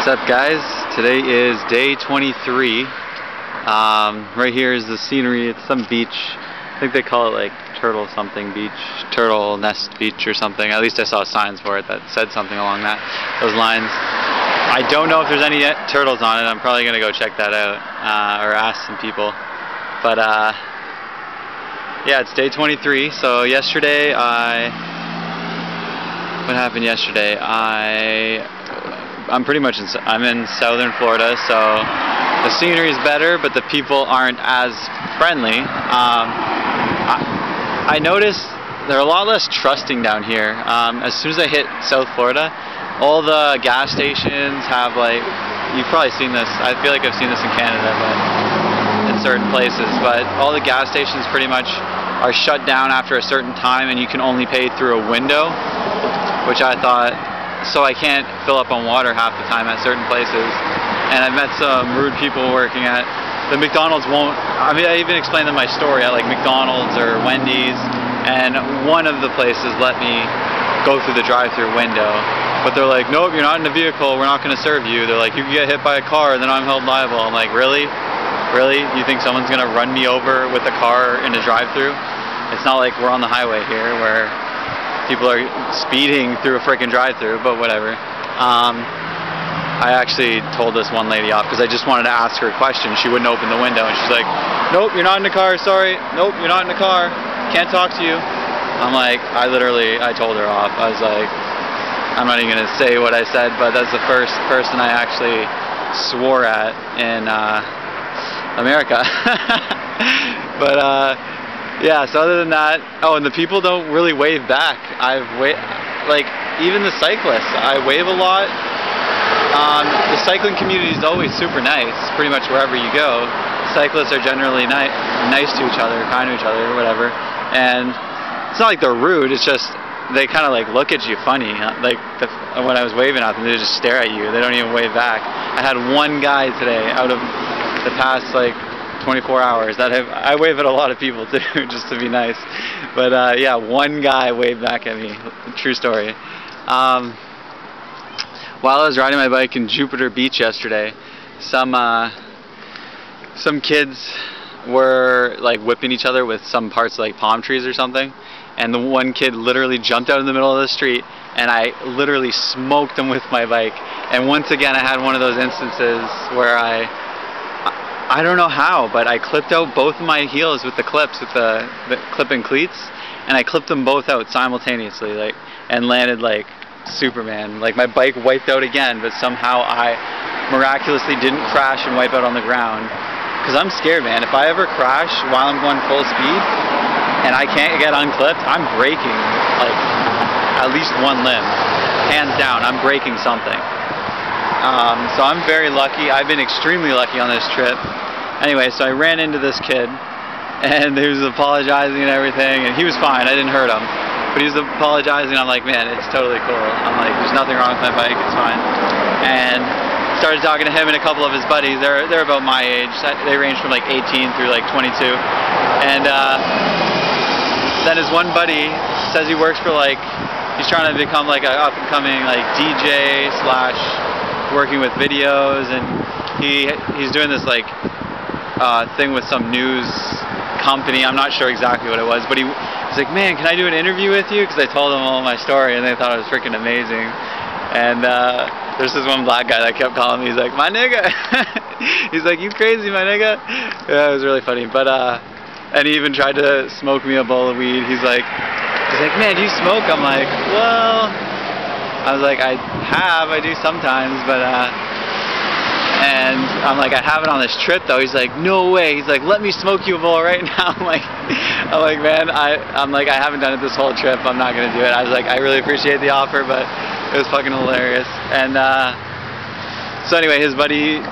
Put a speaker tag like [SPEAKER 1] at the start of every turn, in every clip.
[SPEAKER 1] What's up, guys? Today is day 23. Right here is the scenery. It's some beach. I think they call it like Turtle something beach, Turtle Nest Beach or something. At least I saw signs for it that said something along those lines. I don't know if there's any turtles on it. I'm probably gonna go check that out or ask some people. But yeah, it's day 23. So yesterday what happened yesterday? I'm pretty much I'm in southern Florida, so the scenery is better, but the people aren't as friendly. I noticed they're a lot less trusting down here. As soon as I hit South Florida, all the gas stations have, like, you've probably seen this. I feel like I've seen this in Canada, but in certain places. But all the gas stations pretty much are shut down after a certain time, and you can only pay through a window, which I thought. So I can't fill up on water half the time at certain places. And I've met some rude people working at the McDonald's won't, I mean, I even explained them my story at like McDonald's or Wendy's, and one of the places let me go through the drive-through window. But they're like, nope, you're not in a vehicle, we're not going to serve you. They're like, you can get hit by a car, then I'm held liable. I'm like, really? Really? You think someone's going to run me over with a car in a drive-through? It's not like we're on the highway here where people are speeding through a freaking drive-through, but whatever. I actually told this one lady off because I just wanted to ask her a question. She wouldn't open the window, and she's like, nope, you're not in the car, sorry. Nope, you're not in the car. Can't talk to you. I'm like, I told her off. I was like, I'm not even going to say what I said, but that's the first person I actually swore at in America. But, yeah, so other than that, oh, and the people don't really wave back. Like, even the cyclists, I wave a lot. The cycling community is always super nice, pretty much wherever you go. Cyclists are generally nice to each other, kind to each other, whatever. And it's not like they're rude, it's just they kind of like look at you funny. Like, when I was waving at them, they just stare at you. They don't even wave back. I had one guy today out of the past, like, 24 hours that I wave at a lot of people too, just to be nice. But yeah, one guy waved back at me. True story. While I was riding my bike in Jupiter Beach yesterday, some kids were like whipping each other with some parts of like palm trees or something, and the one kid literally jumped out in the middle of the street, and I literally smoked him with my bike. And once again, I had one of those instances where I don't know how, but I clipped out both of my heels with the clips, with the clipping cleats, and I clipped them both out simultaneously, like, and landed like Superman. Like, my bike wiped out again, but somehow I miraculously didn't crash and wipe out on the ground. Because I'm scared, man. If I ever crash while I'm going full speed and I can't get unclipped, I'm breaking like at least one limb. Hands down, I'm breaking something. So I'm very lucky. I've been extremely lucky on this trip. Anyway, so I ran into this kid, and he was apologizing and everything, and he was fine. I didn't hurt him. But he was apologizing. I'm like, man, it's totally cool. I'm like, there's nothing wrong with my bike. It's fine. And started talking to him and a couple of his buddies. They're about my age. They range from like 18 through like 22. And then his one buddy says he works for like, he's trying to become like an up-and-coming like DJ / working with videos, and he's doing this like thing with some news company. I'm not sure exactly what it was, but he's like, man, can I do an interview with you? Because I told them all my story, and they thought it was freaking amazing. And there's this one black guy that kept calling me. He's like, my nigga. He's like, you crazy, my nigga. Yeah, it was really funny. But and he even tried to smoke me a bowl of weed. He's like, man, do you smoke? I'm like, well, I was like, I do sometimes, but and I'm like, I have it on this trip though. He's like, no way. He's like, let me smoke you a bowl right now. I'm like, man, I'm like, I haven't done it this whole trip. I'm not gonna do it. I was like, I really appreciate the offer, but it was fucking hilarious. And so anyway, his buddy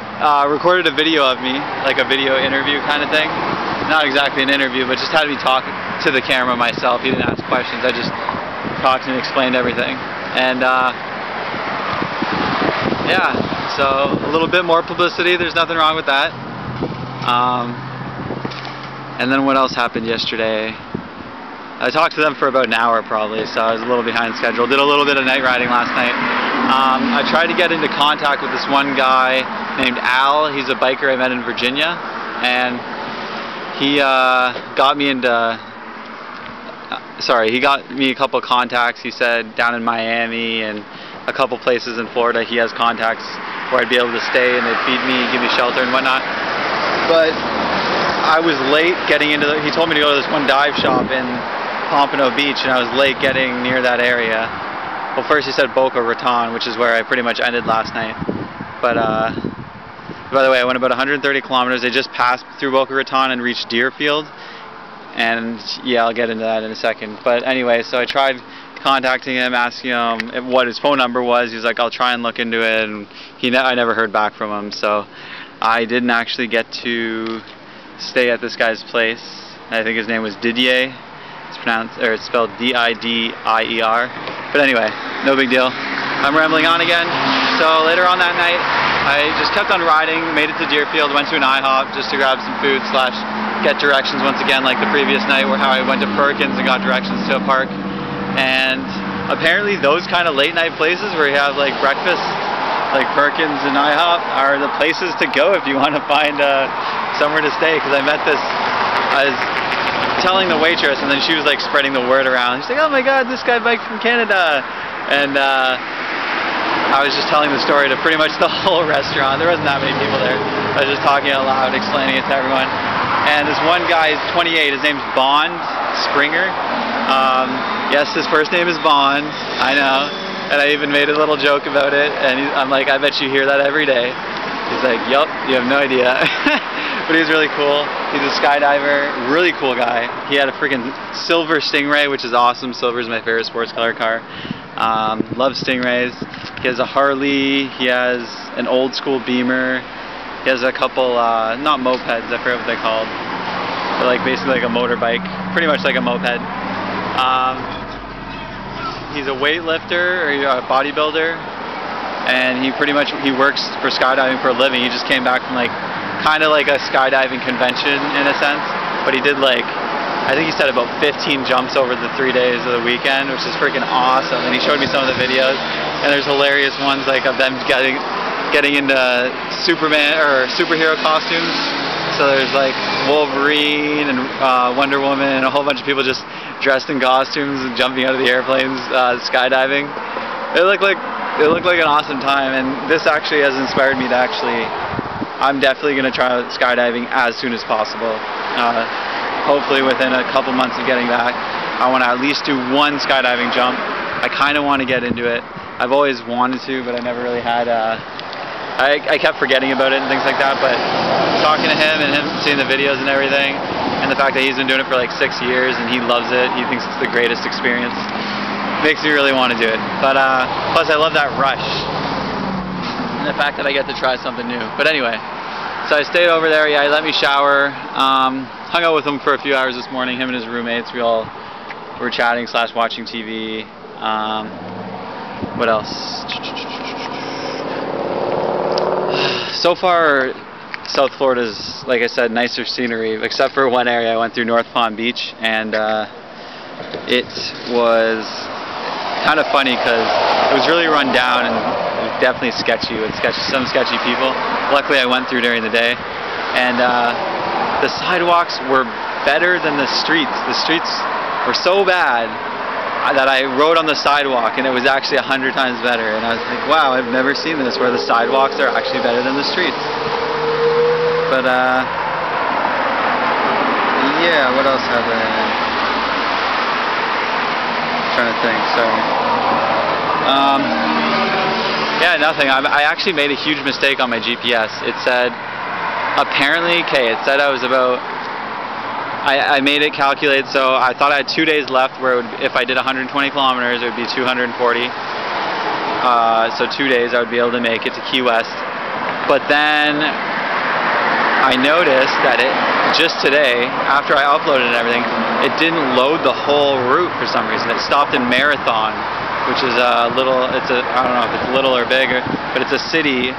[SPEAKER 1] recorded a video of me, like a video interview kind of thing. Not exactly an interview, but just had me talk to the camera myself. He didn't ask questions. I just talked and explained everything. And yeah, so a little bit more publicity. There's nothing wrong with that. And then what else happened yesterday? I talked to them for about an hour probably, so I was a little behind schedule. Did a little bit of night riding last night. I tried to get into contact with this one guy named Al. He's a biker I met in Virginia, and he got me into he got me a couple contacts. He said down in Miami and a couple places in Florida he has contacts where I'd be able to stay and they'd feed me, give me shelter and whatnot. But I was late getting into he told me to go to this one dive shop in Pompano Beach, and I was late getting near that area. Well, first he said Boca Raton, which is where I pretty much ended last night. But by the way, I went about 130 kilometers. I just passed through Boca Raton and reached Deerfield. And yeah, I'll get into that in a second. But anyway, so I tried contacting him, asking him what his phone number was. He was like, I'll try and look into it. And I never heard back from him. So I didn't actually get to stay at this guy's place. I think his name was Didier. It's spelled D-I-D-I-E-R. But anyway, no big deal. I'm rambling on again. So later on that night, I just kept on riding, made it to Deerfield, went to an IHOP just to grab some food / get directions once again, like the previous night where how I went to Perkins and got directions to a park. And apparently those kind of late night places where you have like breakfast, like Perkins and IHOP, are the places to go if you want to find somewhere to stay. Because I met this, I was telling the waitress, and then she was like spreading the word around. She's like, oh my god, this guy biked from Canada. And I was just telling the story to pretty much the whole restaurant. There wasn't that many people there. I was just talking out loud, explaining it to everyone. And this one guy is 28, his name's Bond Springer. Yes, his first name is Bond, I know. And I even made a little joke about it, and I'm like, I bet you hear that every day. He's like, yup, you have no idea. But he's really cool. He's a skydiver, really cool guy. He had a freaking silver Stingray, which is awesome. Silver is my favorite sports color car. Loves Stingrays. He has a Harley. He has an old school Beamer. He has a couple, not mopeds, I forget what they're called. But like basically like a motorbike, pretty much like a moped. He's a weightlifter or a bodybuilder, and he works for skydiving for a living. He just came back from like kind of like a skydiving convention in a sense, but he did like, I think he said about 15 jumps over the 3 days of the weekend, which is freaking awesome. And he showed me some of the videos, and there's hilarious ones like of them getting into Superman or superhero costumes. So there's like Wolverine and Wonder Woman and a whole bunch of people just dressed in costumes and jumping out of the airplanes, skydiving. It looked like an awesome time, and this actually has inspired me to I'm definitely going to try skydiving as soon as possible. Hopefully within a couple months of getting back. I want to at least do one skydiving jump. I kind of want to get into it. I've always wanted to, but I never really had, I kept forgetting about it and things like that, but talking to him and seeing the videos and everything, and the fact that he's been doing it for like 6 years and he loves it, he thinks it's the greatest experience, makes me really want to do it. But plus I love that rush. And the fact that I get to try something new. But anyway, so I stayed over there. Yeah, he let me shower. Hung out with him for a few hours this morning. Him and his roommates. We all were chatting / watching TV. What else? So far, South Florida's, like I said, nicer scenery, except for one area. I went through North Palm Beach, and it was kind of funny because it was really run down and it was definitely sketchy with some sketchy people. Luckily I went through during the day, and the sidewalks were better than the streets. The streets were so bad that I rode on the sidewalk and it was actually 100 times better, and I was like, wow, I've never seen this where the sidewalks are actually better than the streets. But yeah, what else happened? Trying to think, sorry. Yeah, nothing. I actually made a huge mistake on my GPS. It said, apparently, it said I was about, I made it calculate, so I thought I had 2 days left where it would, if I did 120 kilometers, it would be 240. So 2 days I would be able to make it to Key West. But then I noticed that just today, after I uploaded and everything, it didn't load the whole route for some reason. It stopped in Marathon, which is I don't know if it's little or big, but it's a city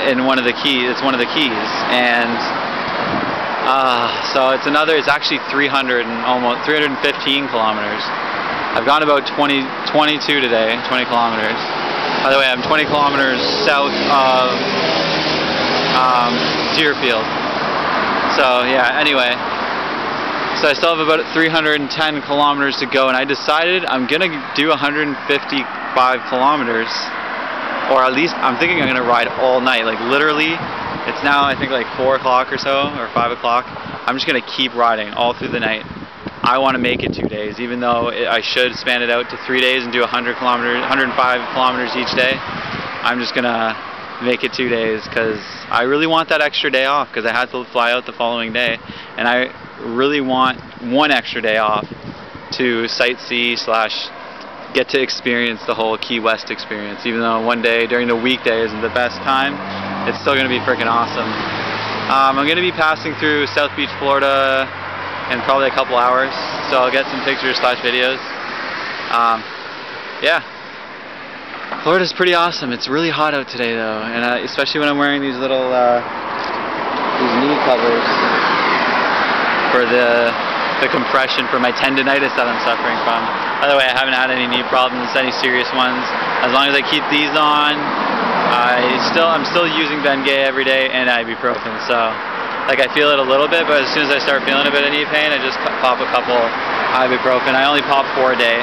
[SPEAKER 1] in one of the keys. It's one of the keys, and so it's actually 315 kilometers. I've gone about 22 today, 20 kilometers. By the way, I'm 20 kilometers south of Deerfield. So yeah, anyway. So I still have about 310 kilometers to go, and I decided I'm gonna do 155 kilometers, or at least I'm thinking I'm gonna ride all night. Like literally, it's now I think like 4 o'clock or so, or 5 o'clock. I'm just gonna keep riding all through the night. I want to make it 2 days, even though I should span it out to 3 days and do 100 kilometers, 105 kilometers each day. I'm just gonna make it 2 days because I really want that extra day off, because I had to fly out the following day, and I really want one extra day off to sightsee / get to experience the whole Key West experience. Even though one day during the weekday isn't the best time, it's still going to be freaking awesome. I'm going to be passing through South Beach, Florida in probably a couple hours, so I'll get some pictures / videos. Yeah. Florida's pretty awesome. It's really hot out today though, and especially when I'm wearing these little these knee covers for the compression for my tendonitis that I'm suffering from. By the way, I haven't had any knee problems, any serious ones. As long as I keep these on, I'm still using Bengay every day and ibuprofen. So, like, I feel it a little bit, but as soon as I start feeling a bit of knee pain, I just pop a couple ibuprofen. I only pop 4 a day.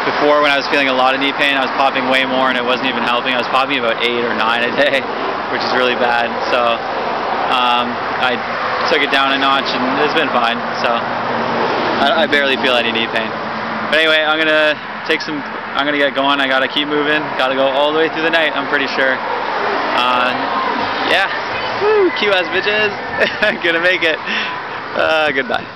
[SPEAKER 1] Before, when I was feeling a lot of knee pain, I was popping way more and it wasn't even helping. I was popping about 8 or 9 a day, which is really bad. So I took it down a notch and it's been fine. So I barely feel any knee pain. But anyway, I'm gonna get going. I gotta keep moving. Gotta go all the way through the night, I'm pretty sure. Yeah. Woo, Key West bitches. Gonna make it. Goodbye.